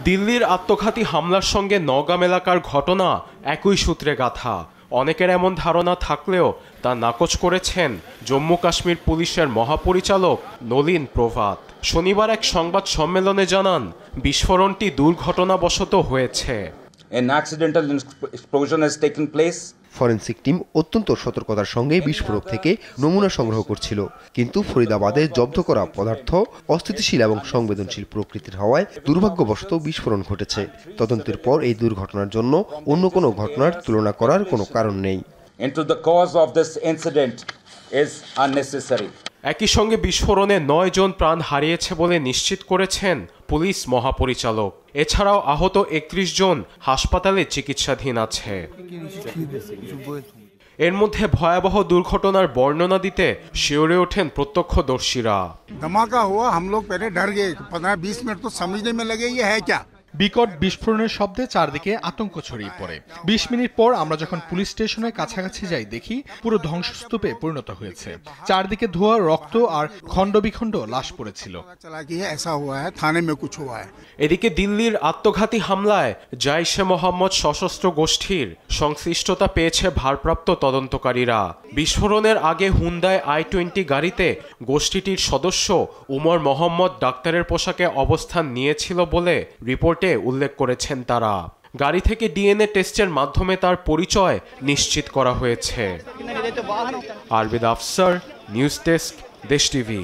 দিল্লির আত্মঘাতী হামলার সঙ্গে নওগাম এলাকার ঘটনা একই সূত্রে গাঁথা। অনেকের এমন ধারণা থাকলেও তা নাকচ করেছেন জম্মু কাশ্মীর পুলিশের মহাপরিচালক নলিন প্রভাত। শনিবার এক সংবাদ সম্মেলনে জানান, বিস্ফোরণটি দুর্ঘটনাবশত হয়েছে। An accidental explosion has taken place. Forensic team অত্যন্ত সতর্কতার সঙ্গে বিস্ফোরক থেকে নমুনা সংগ্রহ করছিল, কিন্তু ফরিদাবাদে জব্দ করা পদার্থ অস্থিতিশীল এবং সংবেদনশীল প্রকৃতির হওয়ায় দুর্ভাগ্যবশত বিস্ফোরণ ঘটেছে। তদন্তের পর এই দুর্ঘটনার জন্য অন্য কোনো ঘটনার তুলনা করার কোনো কারণ নেই। Into the cause of this incident is unnecessary. একই সঙ্গে বিস্ফোরণে 9 জন প্রাণ হারিয়েছে বলে নিশ্চিত করেছেন পুলিশ মহাপরিচালক। এছাড়াও আহত 31 জন হাসপাতালে চিকিৎসাধীন আছে। এর মধ্যে ভয়াবহ দুর্ঘটনার বর্ণনা দিতে শিউরে ওঠেন প্রত্যক্ষদর্শীরা। धमाका हुआ, हम लोग पहले डर गए, 15-20 मिनट तो समझने में लगे ये है क्या। বিকট বিস্ফোরণের শব্দে চারদিকে আতঙ্ক ছড়িয়ে পড়ে। 20 মিনিট পর আমরা যখন পুলিশ স্টেশনের কাছাকাছি যাই, দেখি পুরো ধ্বংসস্তূপে পরিণত হয়েছে। চারদিকে ধোয়া, রক্ত আর খণ্ড বিখণ্ড লাশ পড়েছিল। এদিকে দিল্লির আত্মঘাতী হামলায় জাইশে মোহাম্মদ সশস্ত্র গোষ্ঠীর সংশ্লিষ্টতা পেয়েছে ভারপ্রাপ্ত তদন্তকারীরা। বিস্ফোরণের আগে হুন্দাই i20 গাড়িতে গোষ্ঠীটির সদস্য উমর মোহাম্মদ ডাক্তারের পোশাকে অবস্থান নিয়েছিল বলে রিপোর্টে উল্লেখ করেছেন তারা। গাড়ি থেকে ডিএনএ টেস্টের মাধ্যমে তার পরিচয় নিশ্চিত করা হয়েছে। আরবিদ আফসার, নিউজ ডেস্ক, দেশ টিভি।